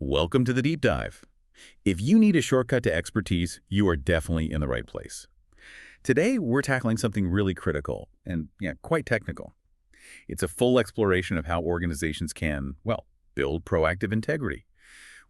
Welcome to the deep dive. If you need a shortcut to expertise, you are definitely in the right place. Today, we're tackling something really critical and, quite technical. It's a full exploration of how organizations can, well, build proactive integrity.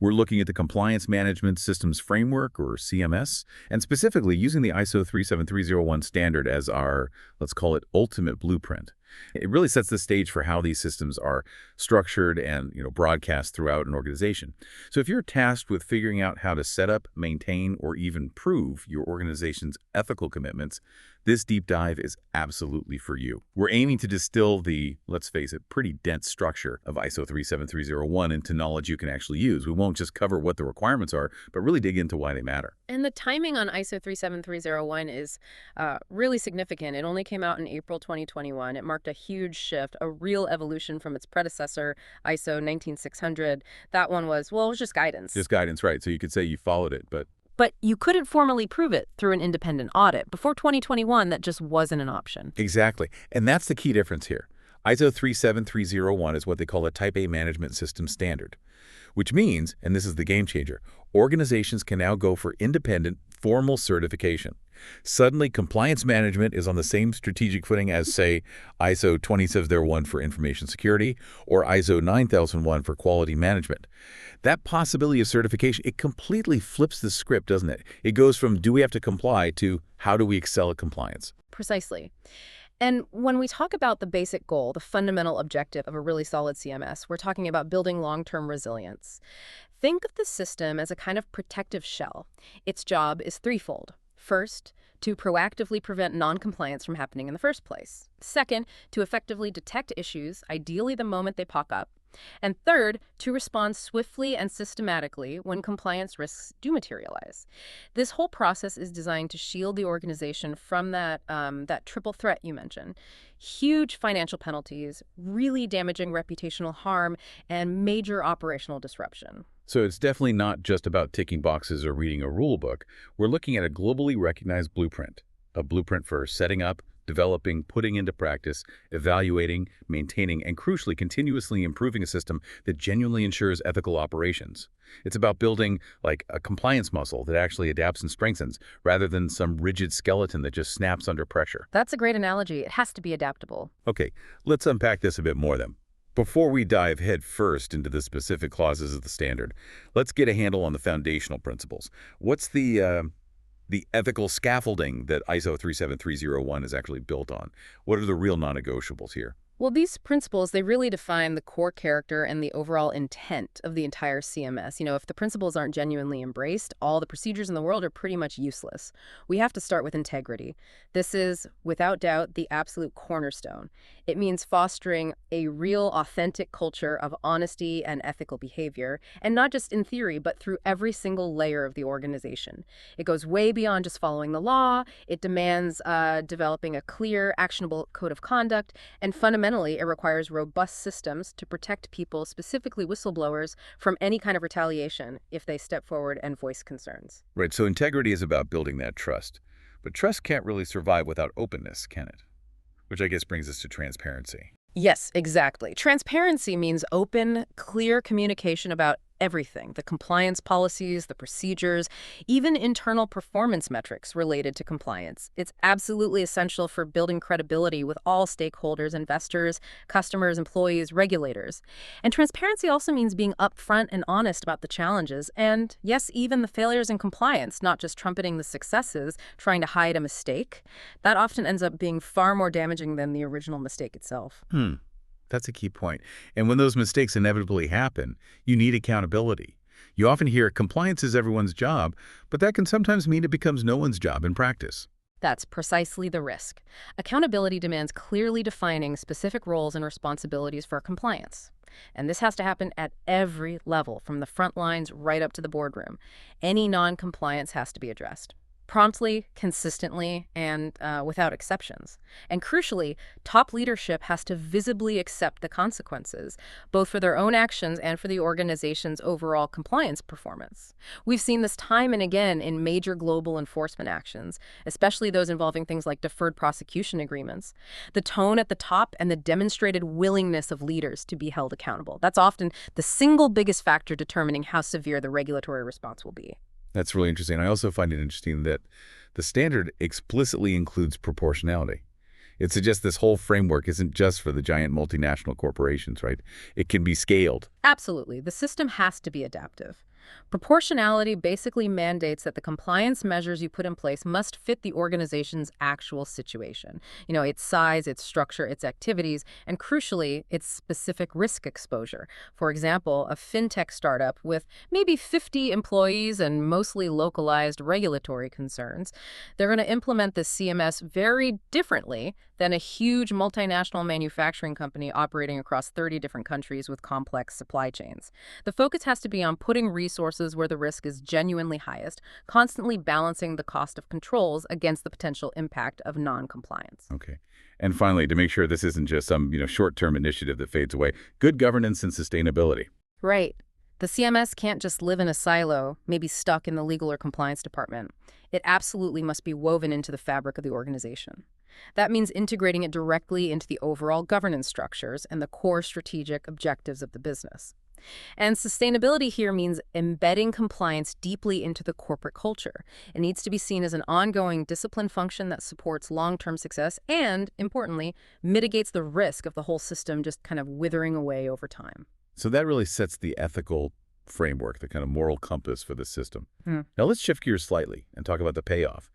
We're looking at the Compliance Management Systems Framework, or CMS, and specifically using the ISO 37301 standard as our, let's call it, ultimate blueprint. It really sets the stage for how these systems are structured and broadcast throughout an organization. So if you're tasked with figuring out how to set up, maintain, or even prove your organization's ethical commitments, this deep dive is absolutely for you. We're aiming to distill the, let's face it, pretty dense structure of ISO 37301 into knowledge you can actually use. We won't just cover what the requirements are, but really dig into why they matter. And the timing on ISO 37301 is really significant. It only came out in April 2021. It marked a huge shift, a real evolution from its predecessor, ISO 19600. That one was, well, it was just guidance. Just guidance, right. So you could say you followed it, but you couldn't formally prove it through an independent audit. Before 2021, that just wasn't an option. Exactly. And that's the key difference here. ISO 37301 is what they call a Type A management system standard, which means, and this is the game changer, organizations can now go for independent, formal certification. Suddenly, compliance management is on the same strategic footing as, say, ISO 27001 for information security or ISO 9001 for quality management. That possibility of certification, it completely flips the script, doesn't it? It goes from do we have to comply to how do we excel at compliance? Precisely. And when we talk about the basic goal, the fundamental objective of a really solid CMS, we're talking about building long-term resilience. Think of the system as a kind of protective shell. Its job is threefold. First, to proactively prevent non-compliance from happening in the first place. Second, to effectively detect issues, ideally the moment they pop up. And third, to respond swiftly and systematically when compliance risks do materialize. This whole process is designed to shield the organization from that triple threat you mentioned. Huge financial penalties, really damaging reputational harm, and major operational disruption. So it's definitely not just about ticking boxes or reading a rule book. We're looking at a globally recognized blueprint, a blueprint for setting up, developing, putting into practice, evaluating, maintaining, and crucially, continuously improving a system that genuinely ensures ethical operations. It's about building like a compliance muscle that actually adapts and strengthens rather than some rigid skeleton that just snaps under pressure. That's a great analogy. It has to be adaptable. Okay, let's unpack this a bit more then. Before we dive head first into the specific clauses of the standard, let's get a handle on the foundational principles. What's the ethical scaffolding that ISO 37301 is actually built on? What are the real non-negotiables here? Well, these principles, they really define the core character and the overall intent of the entire CMS. If the principles aren't genuinely embraced, all the procedures in the world are pretty much useless. We have to start with integrity. This is, without doubt, the absolute cornerstone. It means fostering a real, authentic culture of honesty and ethical behavior, and not just in theory, but through every single layer of the organization. It goes way beyond just following the law. It demands developing a clear, actionable code of conduct, and fundamentally, it requires robust systems to protect people, specifically whistleblowers, from any kind of retaliation if they step forward and voice concerns. Right, so integrity is about building that trust. But trust can't really survive without openness, can it? Which I guess brings us to transparency. Yes, exactly. Transparency means open, clear communication about everything, the compliance policies, the procedures, even internal performance metrics related to compliance. It's absolutely essential for building credibility with all stakeholders, investors, customers, employees, regulators. And transparency also means being upfront and honest about the challenges and, yes, even the failures in compliance, not just trumpeting the successes, trying to hide a mistake. That often ends up being far more damaging than the original mistake itself. That's a key point. And when those mistakes inevitably happen, you need accountability. You often hear compliance is everyone's job, but that can sometimes mean it becomes no one's job in practice. That's precisely the risk. Accountability demands clearly defining specific roles and responsibilities for compliance. And this has to happen at every level, from the front lines right up to the boardroom. Any non-compliance has to be addressed. promptly, consistently, and without exceptions. And crucially, top leadership has to visibly accept the consequences, both for their own actions and for the organization's overall compliance performance. We've seen this time and again in major global enforcement actions, especially those involving things like deferred prosecution agreements. The tone at the top and the demonstrated willingness of leaders to be held accountable. That's often the single biggest factor determining how severe the regulatory response will be. That's really interesting. I also find it interesting that the standard explicitly includes proportionality. It suggests this whole framework isn't just for the giant multinational corporations, right? It can be scaled. Absolutely. The system has to be adaptive. Proportionality basically mandates that the compliance measures you put in place must fit the organization's actual situation. Its size, its structure, its activities, and crucially, its specific risk exposure. For example, a fintech startup with maybe 50 employees and mostly localized regulatory concerns, they're going to implement this CMS very differently than a huge multinational manufacturing company operating across 30 different countries with complex supply chains. The focus has to be on putting resources where the risk is genuinely highest, constantly balancing the cost of controls against the potential impact of non-compliance. Okay. And finally, to make sure this isn't just some, short-term initiative that fades away, good governance and sustainability. Right. The CMS can't just live in a silo, maybe stuck in the legal or compliance department. It absolutely must be woven into the fabric of the organization. That means integrating it directly into the overall governance structures and the core strategic objectives of the business. And sustainability here means embedding compliance deeply into the corporate culture. It needs to be seen as an ongoing discipline function that supports long-term success and, importantly, mitigates the risk of the whole system just kind of withering away over time. So that really sets the ethical framework, the kind of moral compass for the system. Now let's shift gears slightly and talk about the payoff.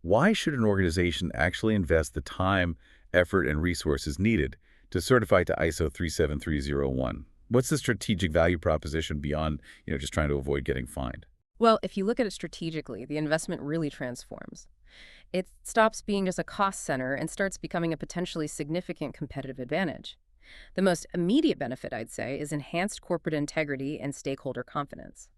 Why should an organization actually invest the time, effort, and resources needed to certify to ISO 37301? What's the strategic value proposition beyond, just trying to avoid getting fined? Well, if you look at it strategically, the investment really transforms. It stops being just a cost center and starts becoming a potentially significant competitive advantage. The most immediate benefit, I'd say, is enhanced corporate integrity and stakeholder confidence.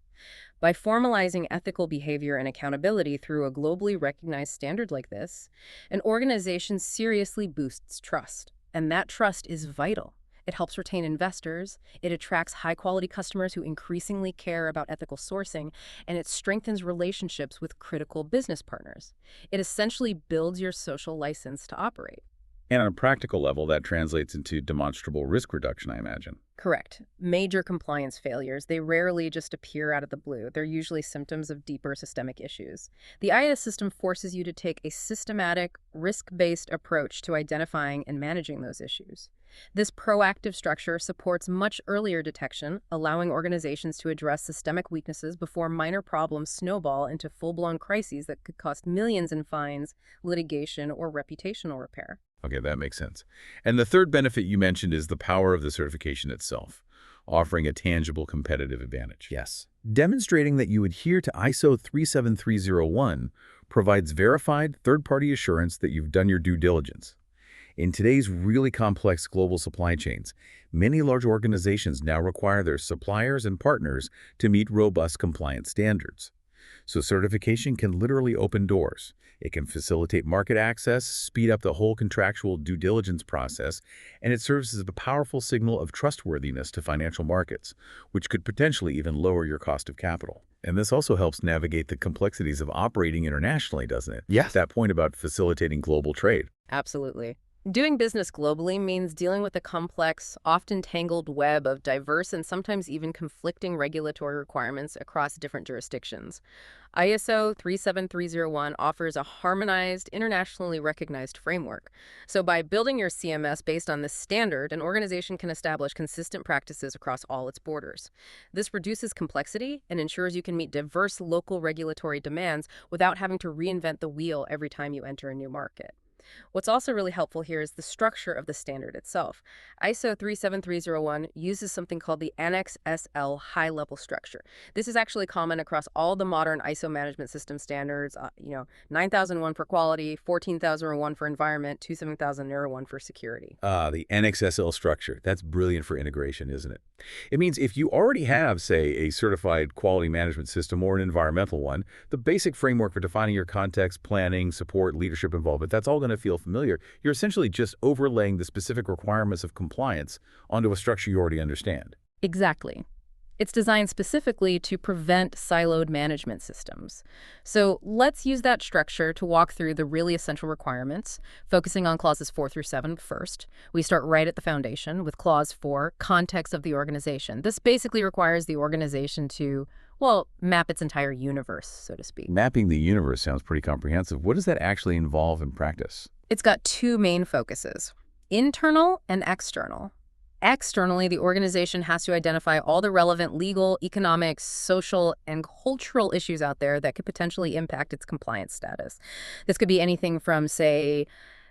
By formalizing ethical behavior and accountability through a globally recognized standard like this, an organization seriously boosts trust, and that trust is vital. It helps retain investors, it attracts high-quality customers who increasingly care about ethical sourcing, and it strengthens relationships with critical business partners. It essentially builds your social license to operate. And on a practical level, that translates into demonstrable risk reduction, I imagine. Correct. Major compliance failures, they rarely just appear out of the blue. They're usually symptoms of deeper systemic issues. The IS system forces you to take a systematic, risk-based approach to identifying and managing those issues. This proactive structure supports much earlier detection, allowing organizations to address systemic weaknesses before minor problems snowball into full-blown crises that could cost millions in fines, litigation, or reputational repair. Okay, that makes sense. And the third benefit you mentioned is the power of the certification itself, offering a tangible competitive advantage. Yes. Demonstrating that you adhere to ISO 37301 provides verified third-party assurance that you've done your due diligence. In today's really complex global supply chains, many large organizations now require their suppliers and partners to meet robust compliance standards. So certification can literally open doors. It can facilitate market access, speed up the whole contractual due diligence process, and it serves as a powerful signal of trustworthiness to financial markets, which could potentially even lower your cost of capital. And this also helps navigate the complexities of operating internationally, doesn't it? Yes. That point about facilitating global trade. Absolutely. Doing business globally means dealing with a complex, often tangled web of diverse and sometimes even conflicting regulatory requirements across different jurisdictions. ISO 37301 offers a harmonized, internationally recognized framework. So by building your CMS based on this standard, an organization can establish consistent practices across all its borders. This reduces complexity and ensures you can meet diverse local regulatory demands without having to reinvent the wheel every time you enter a new market. What's also really helpful here is the structure of the standard itself. ISO 37301 uses something called the Annex SL high-level structure. This is actually common across all the modern ISO management system standards, 9001 for quality, 14001 for environment, 27001 for security. The NXSL structure. That's brilliant for integration, isn't it? It means if you already have, say, a certified quality management system or an environmental one, the basic framework for defining your context, planning, support, leadership involvement, that's all going to feel familiar. You're essentially just overlaying the specific requirements of compliance onto a structure you already understand. Exactly. It's designed specifically to prevent siloed management systems. So let's use that structure to walk through the really essential requirements, focusing on clauses 4 through 7 first. We start right at the foundation with clause 4, context of the organization. This basically requires the organization to, well, map its entire universe, so to speak. Mapping the universe sounds pretty comprehensive. What does that actually involve in practice? It's got two main focuses, internal and external. Externally, the organization has to identify all the relevant legal, economic, social, and cultural issues out there that could potentially impact its compliance status. This could be anything from, say,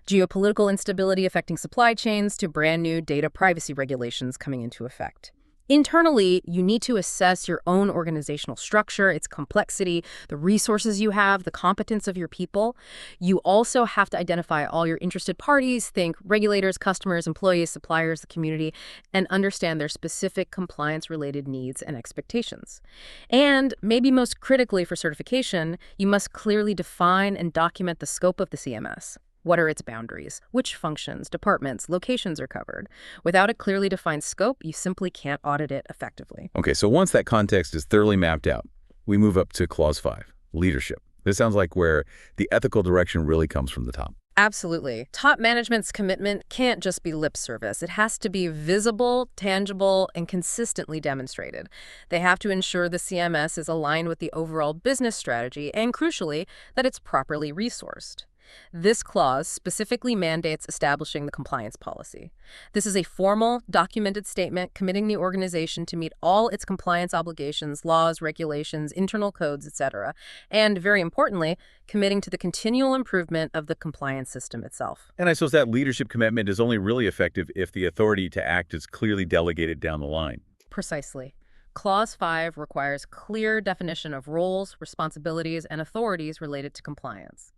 geopolitical instability affecting supply chains to brand new data privacy regulations coming into effect. Internally, you need to assess your own organizational structure, its complexity, the resources you have, the competence of your people. You also have to identify all your interested parties, think regulators, customers, employees, suppliers, the community, and understand their specific compliance-related needs and expectations. And maybe most critically for certification, you must clearly define and document the scope of the CMS. What are its boundaries? Which functions, departments, locations are covered? Without a clearly defined scope, you simply can't audit it effectively. Okay, so once that context is thoroughly mapped out, we move up to clause 5, leadership. This sounds like where the ethical direction really comes from the top. Absolutely. Top management's commitment can't just be lip service. It has to be visible, tangible, and consistently demonstrated. They have to ensure the CMS is aligned with the overall business strategy and, crucially, that it's properly resourced. This clause specifically mandates establishing the compliance policy. This is a formal, documented statement committing the organization to meet all its compliance obligations, laws, regulations, internal codes, etc., and, very importantly, committing to the continual improvement of the compliance system itself. And I suppose that leadership commitment is only really effective if the authority to act is clearly delegated down the line. Precisely. Clause 5 requires clear definition of roles, responsibilities, and authorities related to compliance.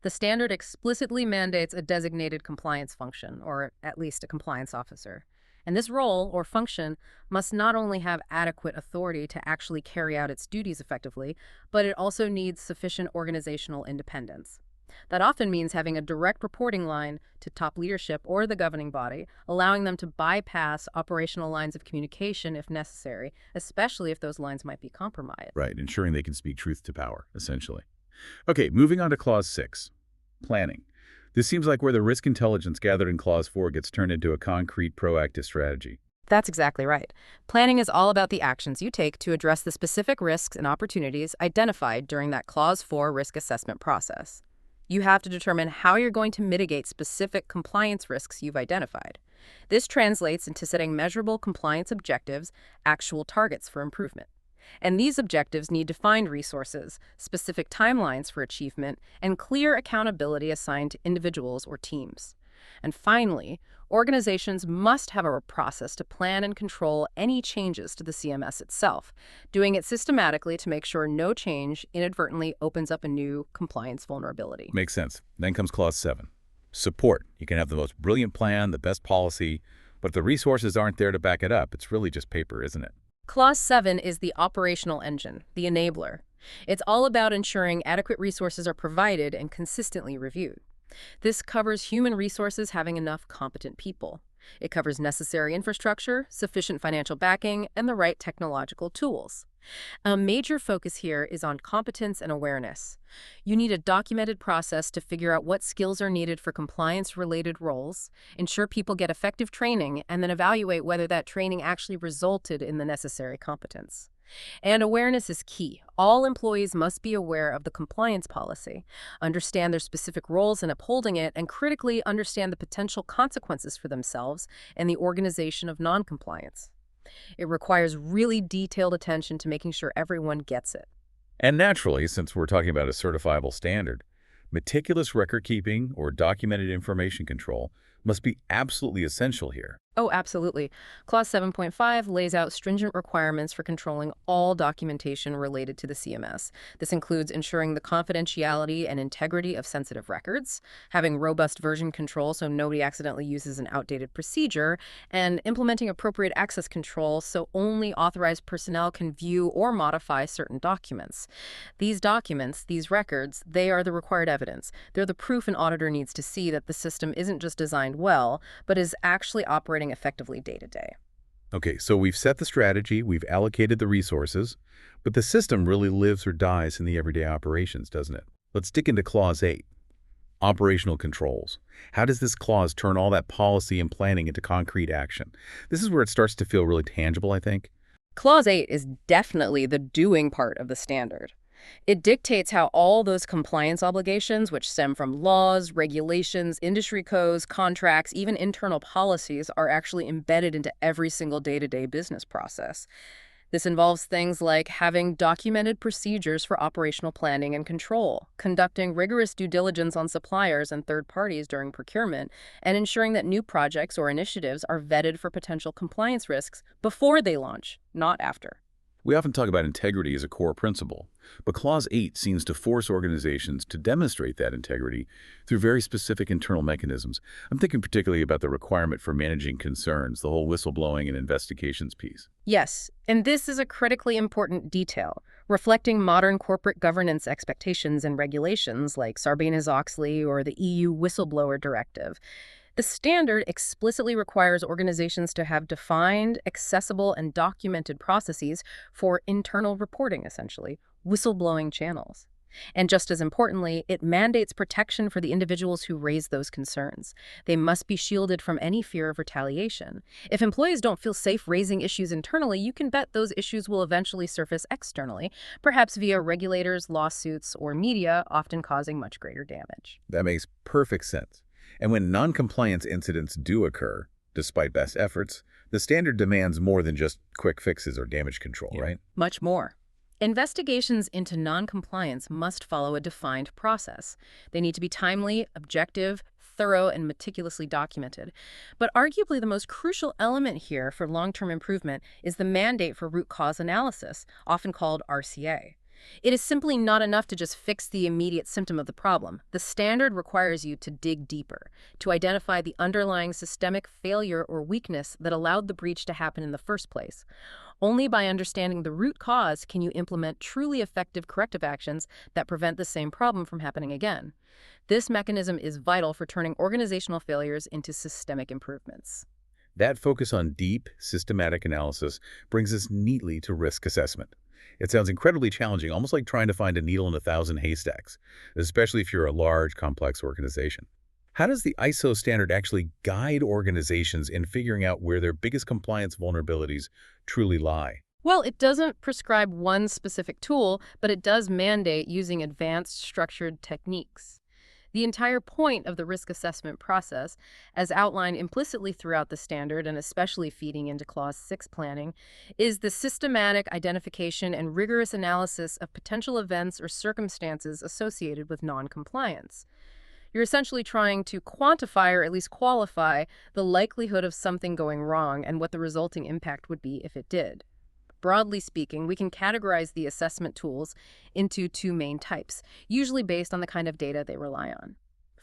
The standard explicitly mandates a designated compliance function, or at least a compliance officer. And this role, or function, must not only have adequate authority to actually carry out its duties effectively, but it also needs sufficient organizational independence. That often means having a direct reporting line to top leadership or the governing body, allowing them to bypass operational lines of communication if necessary, especially if those lines might be compromised. Right, ensuring they can speak truth to power, essentially. Okay, moving on to clause 6, planning. This seems like where the risk intelligence gathered in clause 4 gets turned into a concrete, proactive strategy. That's exactly right. Planning is all about the actions you take to address the specific risks and opportunities identified during that clause 4 risk assessment process. You have to determine how you're going to mitigate specific compliance risks you've identified. This translates into setting measurable compliance objectives, actual targets for improvement. And these objectives need defined resources, specific timelines for achievement, and clear accountability assigned to individuals or teams. And finally, organizations must have a process to plan and control any changes to the CMS itself, doing it systematically to make sure no change inadvertently opens up a new compliance vulnerability. Makes sense. Then comes clause 7, support. You can have the most brilliant plan, the best policy, but if the resources aren't there to back it up, it's really just paper, isn't it? Clause 7 is the operational engine, the enabler. It's all about ensuring adequate resources are provided and consistently reviewed. This covers human resources having enough competent people. It covers necessary infrastructure, sufficient financial backing, and the right technological tools. A major focus here is on competence and awareness. You need a documented process to figure out what skills are needed for compliance-related roles, ensure people get effective training, and then evaluate whether that training actually resulted in the necessary competence. And awareness is key. All employees must be aware of the compliance policy, understand their specific roles in upholding it, and critically understand the potential consequences for themselves and the organization of noncompliance. It requires really detailed attention to making sure everyone gets it. And naturally, since we're talking about a certifiable standard, Meticulous record keeping or documented information control must be absolutely essential here. Oh, absolutely. Clause 7.5 lays out stringent requirements for controlling all documentation related to the CMS. This includes ensuring the confidentiality and integrity of sensitive records, having robust version control so nobody accidentally uses an outdated procedure, and implementing appropriate access control so only authorized personnel can view or modify certain documents. These documents, these records, they are the required evidence. They're the proof an auditor needs to see that the system isn't just designed well, but is actually operating effectively day to day. Okay, so we've set the strategy, we've allocated the resources, but the system really lives or dies in the everyday operations, doesn't it? Let's dig into Clause 8, operational controls. How does this clause turn all that policy and planning into concrete action? This is where it starts to feel really tangible, I think. Clause 8 is definitely the doing part of the standard. It dictates how all those compliance obligations, which stem from laws, regulations, industry codes, contracts, even internal policies, are actually embedded into every single day-to-day business process. This involves things like having documented procedures for operational planning and control, conducting rigorous due diligence on suppliers and third parties during procurement, and ensuring that new projects or initiatives are vetted for potential compliance risks before they launch, not after. We often talk about integrity as a core principle, but Clause 8 seems to force organizations to demonstrate that integrity through very specific internal mechanisms. I'm thinking particularly about the requirement for managing concerns, the whole whistleblowing and investigations piece. Yes, and this is a critically important detail, reflecting modern corporate governance expectations and regulations like Sarbanes-Oxley or the EU Whistleblower Directive. The standard explicitly requires organizations to have defined, accessible, and documented processes for internal reporting, essentially, whistleblowing channels. And just as importantly, it mandates protection for the individuals who raise those concerns. They must be shielded from any fear of retaliation. If employees don't feel safe raising issues internally, you can bet those issues will eventually surface externally, perhaps via regulators, lawsuits, or media, often causing much greater damage. That makes perfect sense. And when non-compliance incidents do occur, despite best efforts, the standard demands more than just quick fixes or damage control, right? Much more. Investigations into non-compliance must follow a defined process. They need to be timely, objective, thorough, and meticulously documented. But arguably the most crucial element here for long-term improvement is the mandate for root cause analysis, often called RCA. It is simply not enough to just fix the immediate symptom of the problem. The standard requires you to dig deeper, to identify the underlying systemic failure or weakness that allowed the breach to happen in the first place. Only by understanding the root cause can you implement truly effective corrective actions that prevent the same problem from happening again. This mechanism is vital for turning organizational failures into systemic improvements. That focus on deep, systematic analysis brings us neatly to risk assessment. It sounds incredibly challenging, almost like trying to find a needle in 1,000 haystacks, especially if you're a large, complex organization. How does the ISO standard actually guide organizations in figuring out where their biggest compliance vulnerabilities truly lie? Well, it doesn't prescribe one specific tool, but it does mandate using advanced structured techniques. The entire point of the risk assessment process, as outlined implicitly throughout the standard and especially feeding into Clause 6 planning, is the systematic identification and rigorous analysis of potential events or circumstances associated with non-compliance. You're essentially trying to quantify or at least qualify the likelihood of something going wrong and what the resulting impact would be if it did. Broadly speaking, we can categorize the assessment tools into two main types, usually based on the kind of data they rely on.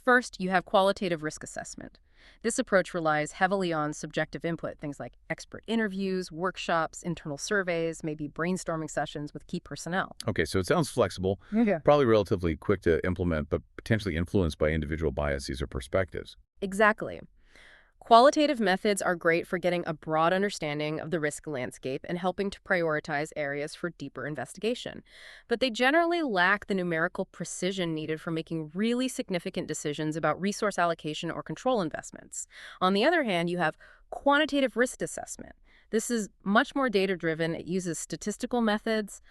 First, you have qualitative risk assessment. This approach relies heavily on subjective input, things like expert interviews, workshops, internal surveys, maybe brainstorming sessions with key personnel. Okay, so it sounds flexible, Yeah. probably relatively quick to implement, but potentially influenced by individual biases or perspectives. Exactly. Qualitative methods are great for getting a broad understanding of the risk landscape and helping to prioritize areas for deeper investigation. But they generally lack the numerical precision needed for making really significant decisions about resource allocation or control investments. On the other hand, you have quantitative risk assessment. This is much more data-driven. It uses statistical methods,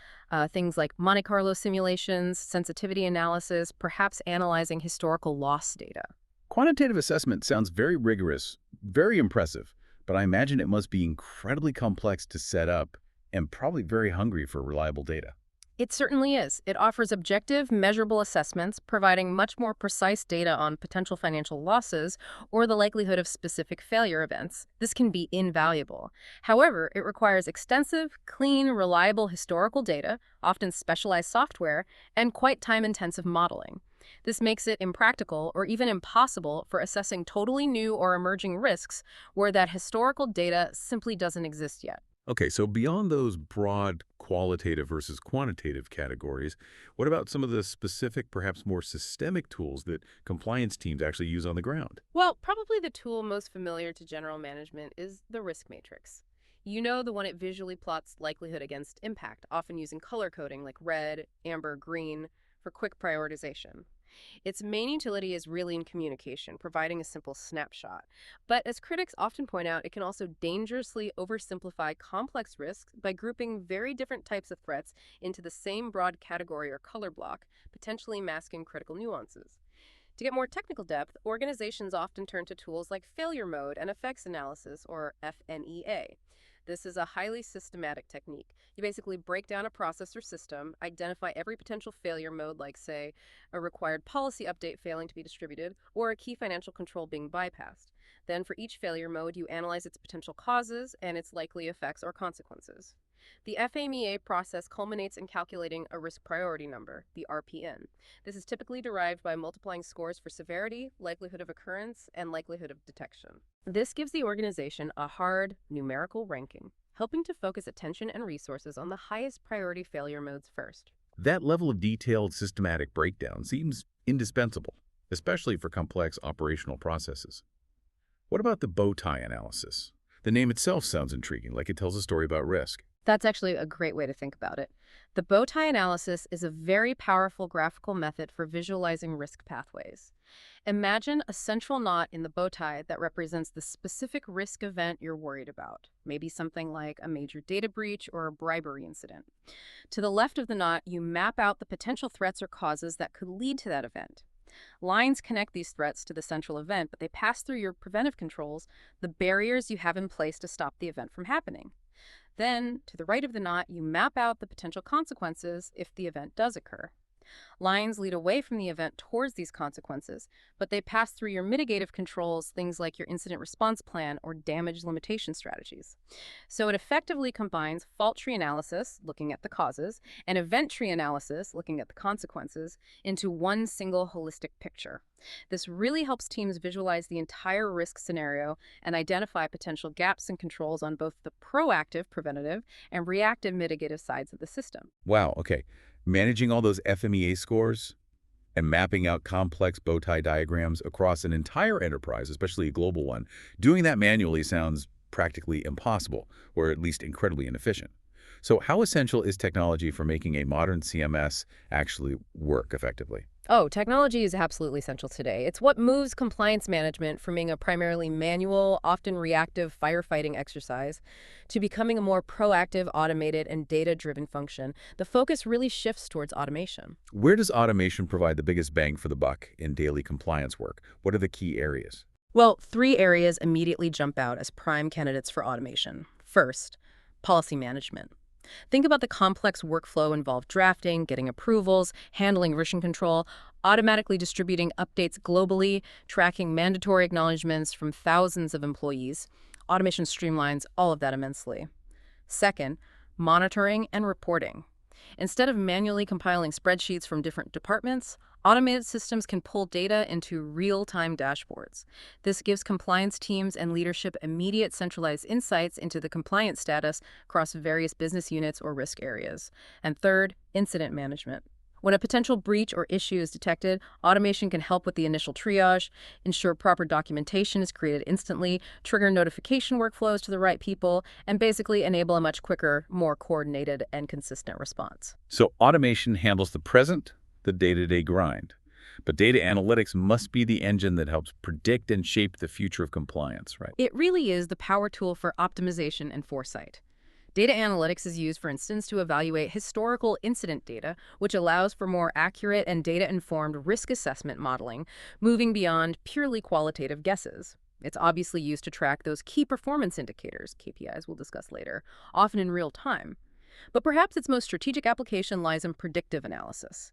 things like Monte Carlo simulations, sensitivity analysis, perhaps analyzing historical loss data. Quantitative assessment sounds very rigorous, very impressive, but I imagine it must be incredibly complex to set up and probably very hungry for reliable data. It certainly is. It offers objective, measurable assessments, providing much more precise data on potential financial losses or the likelihood of specific failure events. This can be invaluable. However, it requires extensive, clean, reliable historical data, often specialized software, and quite time-intensive modeling. This makes it impractical or even impossible for assessing totally new or emerging risks where that historical data simply doesn't exist yet. Okay, so beyond those broad qualitative versus quantitative categories, what about some of the specific, perhaps more systemic tools that compliance teams actually use on the ground? Well, probably the tool most familiar to general management is the risk matrix. You know, the one it visually plots likelihood against impact, often using color coding like red, amber, green for quick prioritization. Its main utility is really in communication, providing a simple snapshot. But as critics often point out, it can also dangerously oversimplify complex risks by grouping very different types of threats into the same broad category or color block, potentially masking critical nuances. To get more technical depth, organizations often turn to tools like failure mode and effects analysis, or FNEA. This is a highly systematic technique. You basically break down a process or system, identify every potential failure mode, like, say, a required policy update failing to be distributed, or a key financial control being bypassed. Then, for each failure mode, you analyze its potential causes and its likely effects or consequences. The FMEA process culminates in calculating a risk priority number, the RPN. This is typically derived by multiplying scores for severity, likelihood of occurrence, and likelihood of detection. This gives the organization a hard, numerical ranking, helping to focus attention and resources on the highest priority failure modes first. That level of detailed, systematic breakdown seems indispensable, especially for complex operational processes. What about the bow tie analysis? The name itself sounds intriguing, like it tells a story about risk. That's actually a great way to think about it. The bow tie analysis is a very powerful graphical method for visualizing risk pathways. Imagine a central knot in the bow tie that represents the specific risk event you're worried about, maybe something like a major data breach or a bribery incident. To the left of the knot, you map out the potential threats or causes that could lead to that event. Lines connect these threats to the central event, but they pass through your preventive controls, the barriers you have in place to stop the event from happening. Then, to the right of the knot, you map out the potential consequences if the event does occur. Lines lead away from the event towards these consequences, but they pass through your mitigative controls, things like your incident response plan or damage limitation strategies. So it effectively combines fault tree analysis, looking at the causes, and event tree analysis, looking at the consequences, into one single holistic picture. This really helps teams visualize the entire risk scenario and identify potential gaps and controls on both the proactive, preventative, and reactive mitigative sides of the system. Wow, okay. Managing all those FMEA scores and mapping out complex bow tie diagrams across an entire enterprise, especially a global one, doing that manually sounds practically impossible, or at least incredibly inefficient. So how essential is technology for making a modern CMS actually work effectively? Oh, technology is absolutely essential today. It's what moves compliance management from being a primarily manual, often reactive firefighting exercise to becoming a more proactive, automated, and data-driven function. The focus really shifts towards automation. Where does automation provide the biggest bang for the buck in daily compliance work? What are the key areas? Well, three areas immediately jump out as prime candidates for automation. First, policy management. Think about the complex workflow involved drafting, getting approvals, handling version control, automatically distributing updates globally, tracking mandatory acknowledgments from thousands of employees. Automation streamlines all of that immensely. Second, monitoring and reporting. Instead of manually compiling spreadsheets from different departments, automated systems can pull data into real-time dashboards. This gives compliance teams and leadership immediate centralized insights into the compliance status across various business units or risk areas. And third, incident management. When a potential breach or issue is detected, automation can help with the initial triage, ensure proper documentation is created instantly, trigger notification workflows to the right people, and basically enable a much quicker, more coordinated, and consistent response. So automation handles the present, the day-to-day grind. But data analytics must be the engine that helps predict and shape the future of compliance, right? It really is the power tool for optimization and foresight. Data analytics is used, for instance, to evaluate historical incident data, which allows for more accurate and data-informed risk assessment modeling, moving beyond purely qualitative guesses. It's obviously used to track those key performance indicators, KPIs we'll discuss later, often in real time. But perhaps its most strategic application lies in predictive analysis.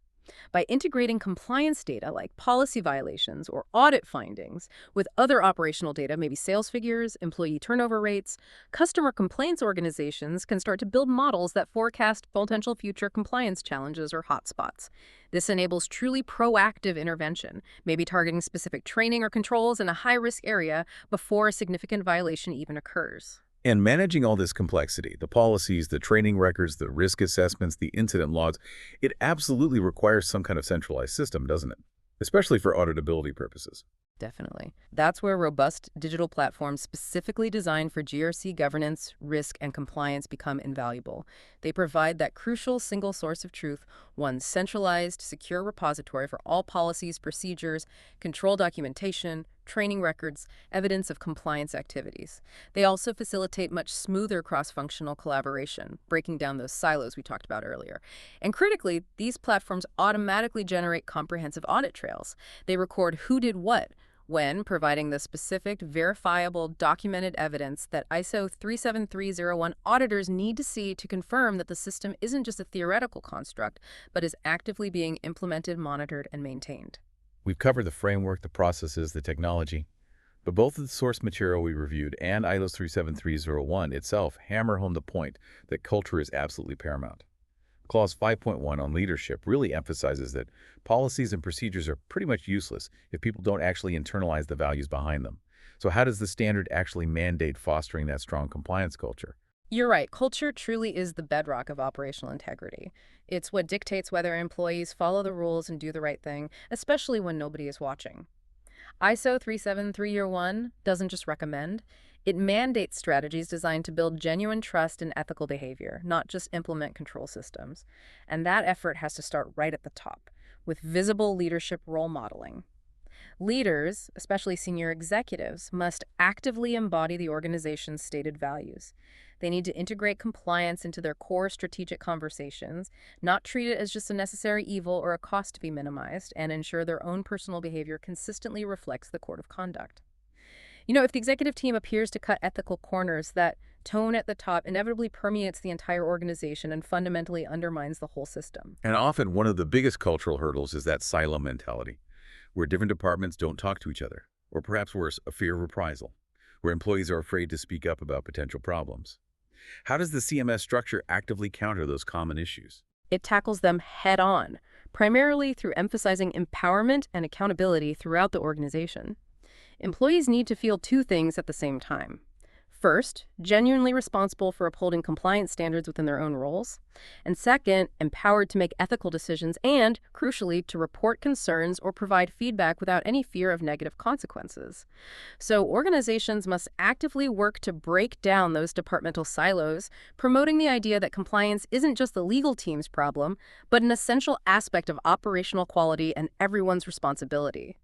By integrating compliance data like policy violations or audit findings with other operational data, maybe sales figures, employee turnover rates, customer complaints organizations can start to build models that forecast potential future compliance challenges or hotspots. This enables truly proactive intervention, maybe targeting specific training or controls in a high-risk area before a significant violation even occurs. And managing all this complexity, the policies, the training records, the risk assessments, the incident logs, it absolutely requires some kind of centralized system, doesn't it? Especially for auditability purposes. Definitely. That's where robust digital platforms specifically designed for GRC governance, risk, and compliance become invaluable. They provide that crucial single source of truth, one centralized, secure repository for all policies, procedures, control documentation, training records, evidence of compliance activities. They also facilitate much smoother cross-functional collaboration, breaking down those silos we talked about earlier. And critically, these platforms automatically generate comprehensive audit trails. They record who did what, when, providing the specific, verifiable, documented evidence that ISO 37301 auditors need to see to confirm that the system isn't just a theoretical construct, but is actively being implemented, monitored, and maintained. We've covered the framework, the processes, the technology, but both of the source material we reviewed and ISO 37301 itself hammer home the point that culture is absolutely paramount. Clause 5.1 on leadership really emphasizes that policies and procedures are pretty much useless if people don't actually internalize the values behind them. So how does the standard actually mandate fostering that strong compliance culture? You're right. Culture truly is the bedrock of operational integrity. It's what dictates whether employees follow the rules and do the right thing, especially when nobody is watching. ISO 37301 doesn't just recommend, it mandates strategies designed to build genuine trust in ethical behavior, not just implement control systems. And that effort has to start right at the top, with visible leadership role modeling. Leaders, especially senior executives, must actively embody the organization's stated values. They need to integrate compliance into their core strategic conversations, not treat it as just a necessary evil or a cost to be minimized, and ensure their own personal behavior consistently reflects the code of conduct. If the executive team appears to cut ethical corners, that tone at the top inevitably permeates the entire organization and fundamentally undermines the whole system. And often one of the biggest cultural hurdles is that silo mentality, where different departments don't talk to each other, or perhaps worse, a fear of reprisal, where employees are afraid to speak up about potential problems. How does the CMS structure actively counter those common issues? It tackles them head-on, primarily through emphasizing empowerment and accountability throughout the organization. Employees need to feel two things at the same time. First, genuinely responsible for upholding compliance standards within their own roles. And second, empowered to make ethical decisions and, crucially, to report concerns or provide feedback without any fear of negative consequences. So organizations must actively work to break down those departmental silos, promoting the idea that compliance isn't just the legal team's problem, but an essential aspect of operational quality and everyone's responsibility.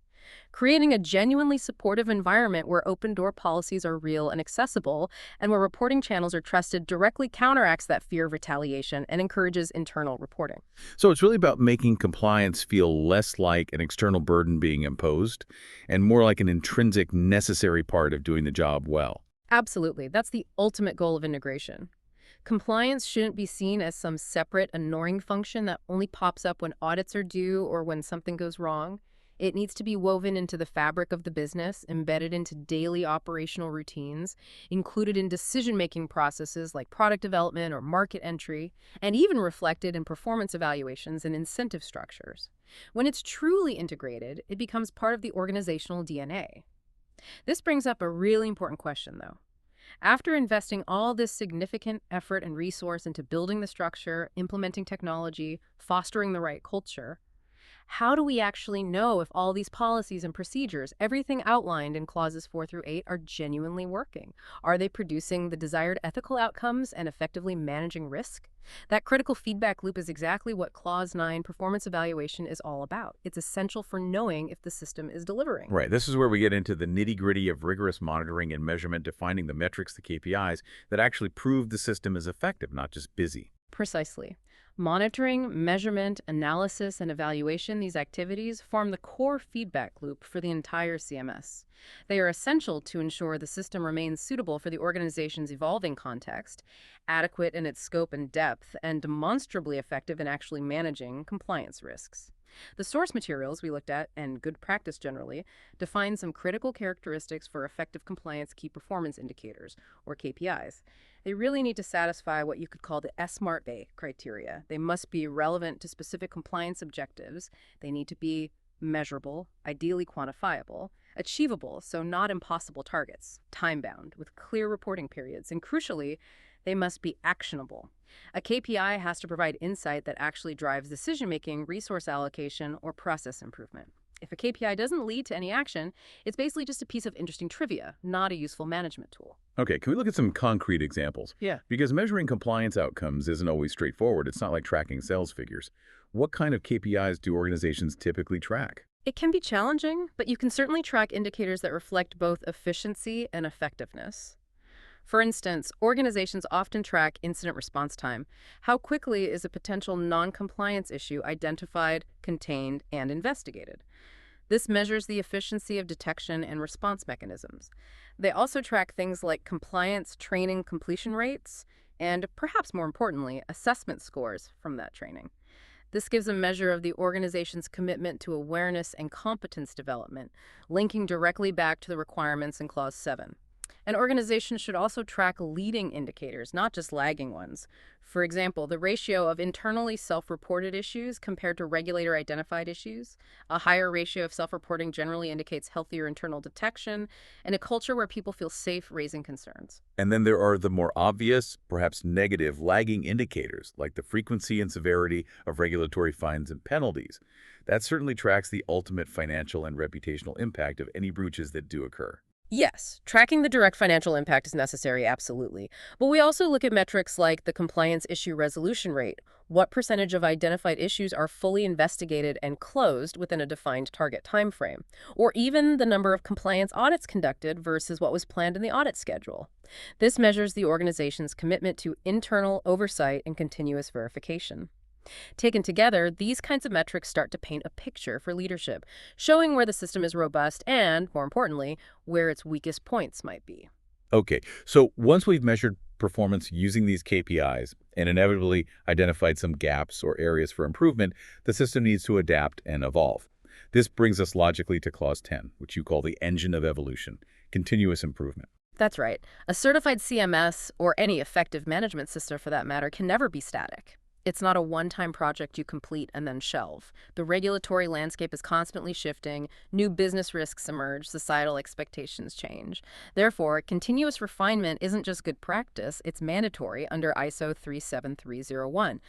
Creating a genuinely supportive environment where open-door policies are real and accessible, and where reporting channels are trusted directly counteracts that fear of retaliation and encourages internal reporting. So it's really about making compliance feel less like an external burden being imposed and more like an intrinsic, necessary part of doing the job well. Absolutely. That's the ultimate goal of integration. Compliance shouldn't be seen as some separate, annoying function that only pops up when audits are due or when something goes wrong. It needs to be woven into the fabric of the business, embedded into daily operational routines, included in decision-making processes like product development or market entry, and even reflected in performance evaluations and incentive structures. When it's truly integrated, it becomes part of the organizational DNA. This brings up a really important question, though. After investing all this significant effort and resource into building the structure, implementing technology, fostering the right culture, how do we actually know if all these policies and procedures, everything outlined in clauses 4 through 8, are genuinely working? Are they producing the desired ethical outcomes and effectively managing risk? That critical feedback loop is exactly what Clause 9 performance evaluation is all about. It's essential for knowing if the system is delivering. Right. This is where we get into the nitty-gritty of rigorous monitoring and measurement, defining the metrics, the KPIs, that actually prove the system is effective, not just busy. Precisely. Monitoring, measurement, analysis, and evaluation, these activities form the core feedback loop for the entire CMS. They are essential to ensure the system remains suitable for the organization's evolving context, adequate in its scope and depth, and demonstrably effective in actually managing compliance risks. The source materials we looked at, and good practice generally, define some critical characteristics for effective compliance key performance indicators, or KPIs. They really need to satisfy what you could call the SMART Bay criteria. They must be relevant to specific compliance objectives. They need to be measurable, ideally quantifiable, achievable, so not impossible targets, time-bound, with clear reporting periods, and crucially, they must be actionable. A KPI has to provide insight that actually drives decision-making, resource allocation, or process improvement. If a KPI doesn't lead to any action, it's basically just a piece of interesting trivia, not a useful management tool. Okay, can we look at some concrete examples? Yeah. Because measuring compliance outcomes isn't always straightforward. It's not like tracking sales figures. What kind of KPIs do organizations typically track? It can be challenging, but you can certainly track indicators that reflect both efficiency and effectiveness. For instance, organizations often track incident response time. How quickly is a potential non-compliance issue identified, contained, and investigated? This measures the efficiency of detection and response mechanisms. They also track things like compliance training completion rates and, perhaps more importantly, assessment scores from that training. This gives a measure of the organization's commitment to awareness and competence development, linking directly back to the requirements in Clause 7. An organization should also track leading indicators, not just lagging ones. For example, the ratio of internally self-reported issues compared to regulator-identified issues. A higher ratio of self-reporting generally indicates healthier internal detection and a culture where people feel safe raising concerns. And then there are the more obvious, perhaps negative, lagging indicators, like the frequency and severity of regulatory fines and penalties. That certainly tracks the ultimate financial and reputational impact of any breaches that do occur. Yes, tracking the direct financial impact is necessary, absolutely. But we also look at metrics like the compliance issue resolution rate. What percentage of identified issues are fully investigated and closed within a defined target timeframe? Or even the number of compliance audits conducted versus what was planned in the audit schedule. This measures the organization's commitment to internal oversight and continuous verification. Taken together, these kinds of metrics start to paint a picture for leadership, showing where the system is robust and, more importantly, where its weakest points might be. Okay, so once we've measured performance using these KPIs and inevitably identified some gaps or areas for improvement, the system needs to adapt and evolve. This brings us logically to Clause 10, which you call the engine of evolution, continuous improvement. That's right. A certified CMS, or any effective management system for that matter, can never be static. It's not a one-time project you complete and then shelve. The regulatory landscape is constantly shifting, new business risks emerge, societal expectations change. Therefore, continuous refinement isn't just good practice, it's mandatory under ISO 37301.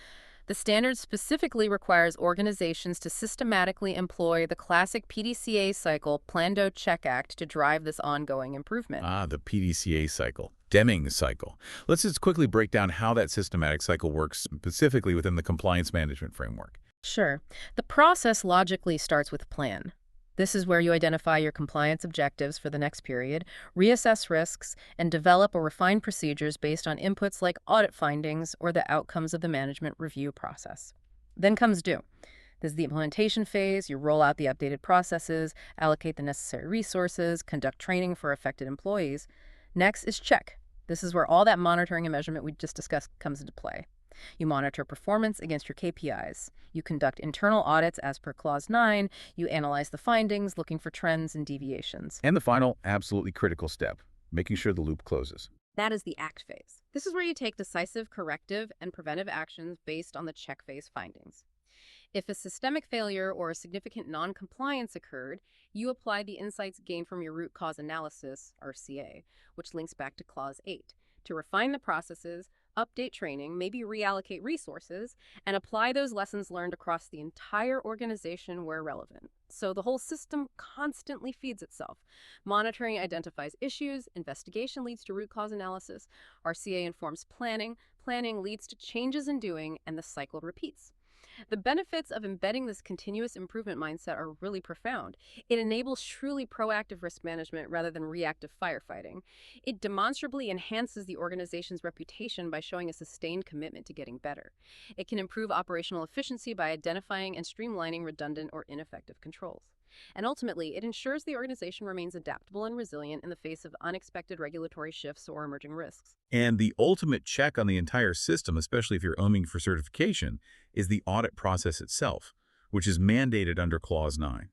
The standard specifically requires organizations to systematically employ the classic PDCA cycle, Plan-Do-Check Act, to drive this ongoing improvement. Ah, the PDCA cycle, Deming's cycle. Let's just quickly break down how that systematic cycle works specifically within the compliance management framework. Sure. The process logically starts with plan. This is where you identify your compliance objectives for the next period, reassess risks, and develop or refine procedures based on inputs like audit findings or the outcomes of the management review process. Then comes do. This is the implementation phase. You roll out the updated processes, allocate the necessary resources, conduct training for affected employees. Next is check. This is where all that monitoring and measurement we just discussed comes into play. You monitor performance against your KPIs. You conduct internal audits as per Clause 9. You analyze the findings, looking for trends and deviations. And the final, absolutely critical step, making sure the loop closes. That is the act phase. This is where you take decisive, corrective, and preventive actions based on the check phase findings. If a systemic failure or a significant non-compliance occurred, you apply the insights gained from your root cause analysis, RCA, which links back to Clause 8, to refine the processes, update training, maybe reallocate resources, and apply those lessons learned across the entire organization where relevant. So the whole system constantly feeds itself. Monitoring identifies issues, investigation leads to root cause analysis, RCA informs planning, planning leads to changes in doing, and the cycle repeats. The benefits of embedding this continuous improvement mindset are really profound. It enables truly proactive risk management rather than reactive firefighting. It demonstrably enhances the organization's reputation by showing a sustained commitment to getting better. It can improve operational efficiency by identifying and streamlining redundant or ineffective controls. And ultimately, it ensures the organization remains adaptable and resilient in the face of unexpected regulatory shifts or emerging risks. And the ultimate check on the entire system, especially if you're aiming for certification, is the audit process itself, which is mandated under Clause 9.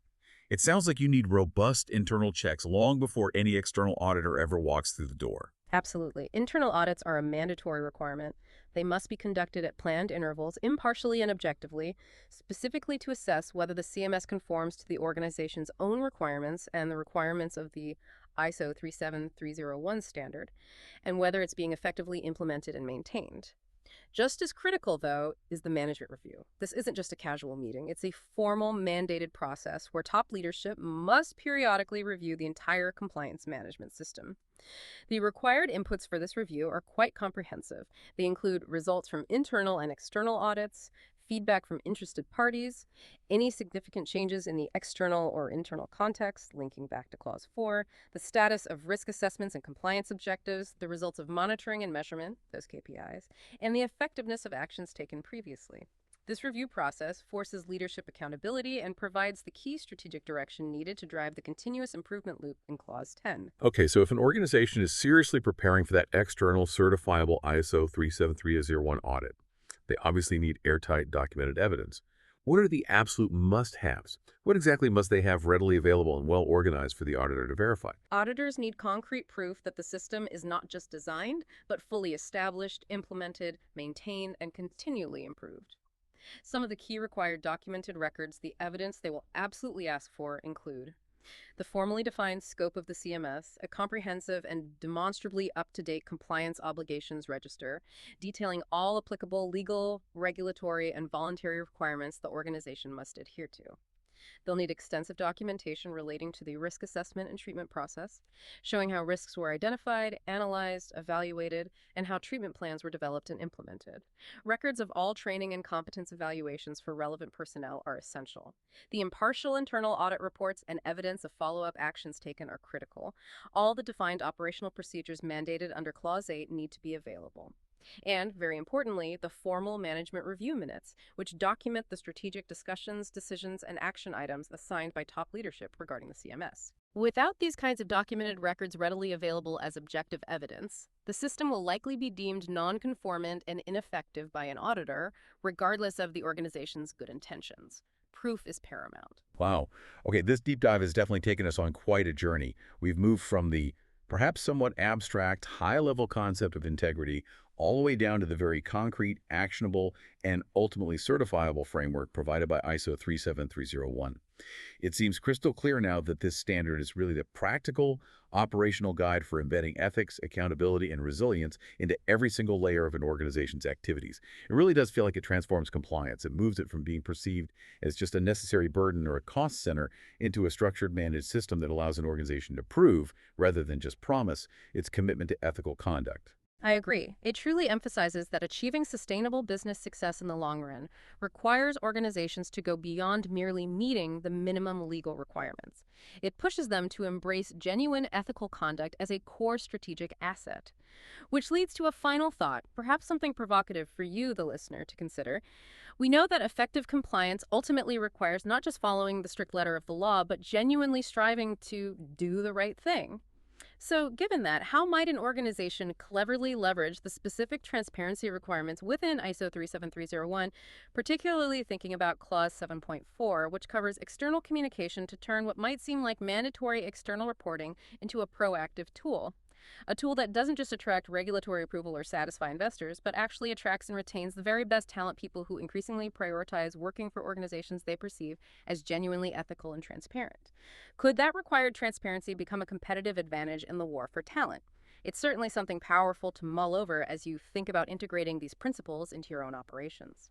It sounds like you need robust internal checks long before any external auditor ever walks through the door. Absolutely. Internal audits are a mandatory requirement. They must be conducted at planned intervals, impartially and objectively, specifically to assess whether the CMS conforms to the organization's own requirements and the requirements of the ISO37301 standard, and whether it's being effectively implemented and maintained. Just as critical, though, is the management review. This isn't just a casual meeting. It's a formal, mandated process where top leadership must periodically review the entire compliance management system. The required inputs for this review are quite comprehensive. They include results from internal and external audits, feedback from interested parties, any significant changes in the external or internal context, linking back to Clause 4, the status of risk assessments and compliance objectives, the results of monitoring and measurement, those KPIs, and the effectiveness of actions taken previously. This review process forces leadership accountability and provides the key strategic direction needed to drive the continuous improvement loop in Clause 10. Okay, so if an organization is seriously preparing for that external certifiable ISO 37301 audit, they obviously need airtight documented evidence. What are the absolute must-haves? What exactly must they have readily available and well organized for the auditor to verify? Auditors need concrete proof that the system is not just designed, but fully established, implemented, maintained, and continually improved. Some of the key required documented records, the evidence they will absolutely ask for, include the formally defined scope of the CMS, a comprehensive and demonstrably up-to-date compliance obligations register, detailing all applicable legal, regulatory, and voluntary requirements the organization must adhere to. They'll need extensive documentation relating to the risk assessment and treatment process, showing how risks were identified, analyzed, evaluated, and how treatment plans were developed and implemented. Records of all training and competence evaluations for relevant personnel are essential. The impartial internal audit reports and evidence of follow-up actions taken are critical. All the defined operational procedures mandated under Clause 8 need to be available. And, very importantly, the formal management review minutes, which document the strategic discussions, decisions, and action items assigned by top leadership regarding the CMS. Without these kinds of documented records readily available as objective evidence, the system will likely be deemed non-conformant and ineffective by an auditor, regardless of the organization's good intentions. Proof is paramount. Wow. Okay, this deep dive has definitely taken us on quite a journey. We've moved from the perhaps somewhat abstract, high-level concept of integrity all the way down to the very concrete, actionable, and ultimately certifiable framework provided by ISO 37301. It seems crystal clear now that this standard is really the practical, operational guide for embedding ethics, accountability, and resilience into every single layer of an organization's activities. It really does feel like it transforms compliance. It moves it from being perceived as just a necessary burden or a cost center into a structured, managed system that allows an organization to prove, rather than just promise, its commitment to ethical conduct. I agree. It truly emphasizes that achieving sustainable business success in the long run requires organizations to go beyond merely meeting the minimum legal requirements. It pushes them to embrace genuine ethical conduct as a core strategic asset. Which leads to a final thought, perhaps something provocative for you, the listener, to consider. We know that effective compliance ultimately requires not just following the strict letter of the law, but genuinely striving to do the right thing. So, given that, how might an organization cleverly leverage the specific transparency requirements within ISO 37301, particularly thinking about Clause 7.4, which covers external communication to turn what might seem like mandatory external reporting into a proactive tool? A tool that doesn't just attract regulatory approval or satisfy investors, but actually attracts and retains the very best talent people who increasingly prioritize working for organizations they perceive as genuinely ethical and transparent. Could that required transparency become a competitive advantage in the war for talent? It's certainly something powerful to mull over as you think about integrating these principles into your own operations.